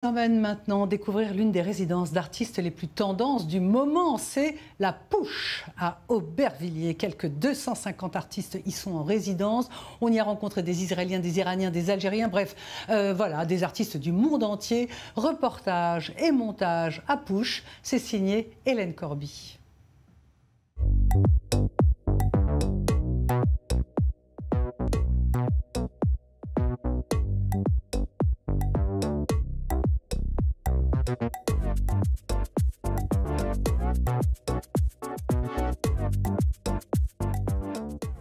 On emmène maintenant découvrir l'une des résidences d'artistes les plus tendances du moment, c'est la Push à Aubervilliers. Quelques 250 artistes y sont en résidence. On y a rencontré des Israéliens, des Iraniens, des Algériens, bref, voilà, des artistes du monde entier. Reportage et montage à Push, c'est signé Hélène Corby.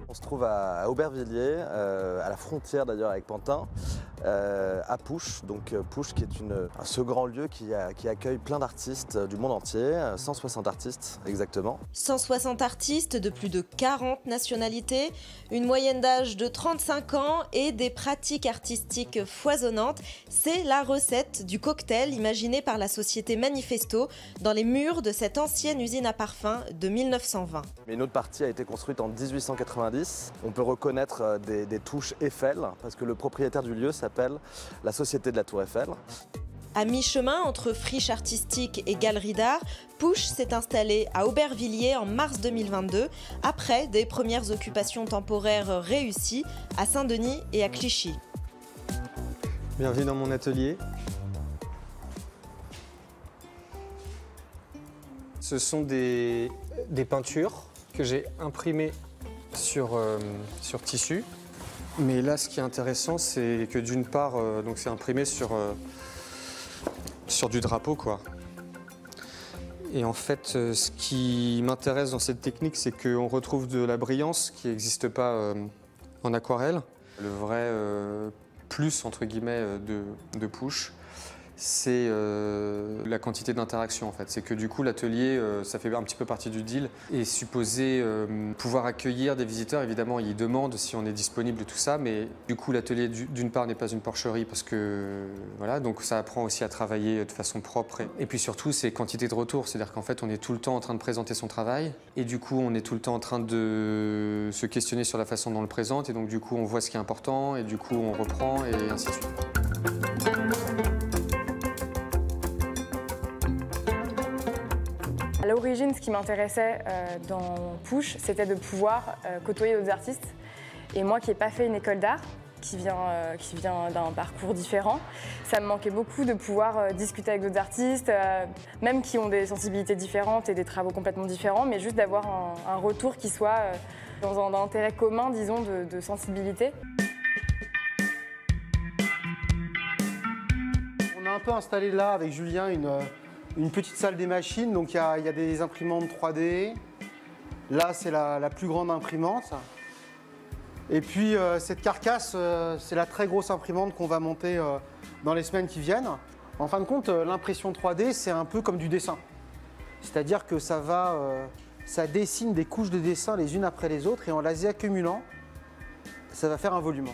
On se trouve à Aubervilliers, à la frontière d'ailleurs avec Pantin, à Push. Donc Push qui est ce grand lieu qui accueille plein d'artistes du monde entier, 160 artistes exactement. 160 artistes de plus de 40 nationalités, une moyenne d'âge de 35 ans et des pratiques artistiques foisonnantes. C'est la recette du cocktail imaginé par la société Manifesto dans les murs de cette ancienne usine à parfum de 1920. Mais une autre partie a été construite en 1890. On peut reconnaître des touches Eiffel parce que le propriétaire du lieu s'appelle la Société de la Tour Eiffel. À mi-chemin entre friche artistique et galerie d'art, Push s'est installé à Aubervilliers en mars 2022, après des premières occupations temporaires réussies à Saint-Denis et à Clichy. Bienvenue dans mon atelier. Ce sont des peintures que j'ai imprimées sur tissu. Mais là, ce qui est intéressant, c'est que d'une part, c'est imprimé sur du drapeau, quoi. Et en fait, ce qui m'intéresse dans cette technique, c'est qu'on retrouve de la brillance qui n'existe pas en aquarelle. Le vrai plus, entre guillemets, de Push, c'est la quantité d'interaction en fait. C'est que du coup l'atelier, ça fait un petit peu partie du deal, est supposé pouvoir accueillir des visiteurs. Évidemment, ils demandent si on est disponible et tout ça, mais du coup l'atelier d'une part n'est pas une porcherie parce que voilà, donc ça apprend aussi à travailler de façon propre. Et puis surtout, c'est quantité de retour, c'est-à-dire qu'en fait on est tout le temps en train de présenter son travail et du coup on est tout le temps en train de se questionner sur la façon dont on le présente et donc du coup on voit ce qui est important et du coup on reprend et ainsi de suite. À l'origine, ce qui m'intéressait dans Push, c'était de pouvoir côtoyer d'autres artistes. Et moi qui n'ai pas fait une école d'art, qui vient d'un parcours différent, ça me manquait beaucoup de pouvoir discuter avec d'autres artistes, même qui ont des sensibilités différentes et des travaux complètement différents, mais juste d'avoir un retour qui soit dans un intérêt commun, disons, de sensibilité. On a un peu installé là, avec Julien, une petite salle des machines, donc il y a des imprimantes 3D. Là, c'est la plus grande imprimante. Et puis, cette carcasse, c'est la très grosse imprimante qu'on va monter dans les semaines qui viennent. En fin de compte, l'impression 3D, c'est un peu comme du dessin. C'est-à-dire que ça dessine des couches de dessin les unes après les autres, et en les accumulant, ça va faire un volume.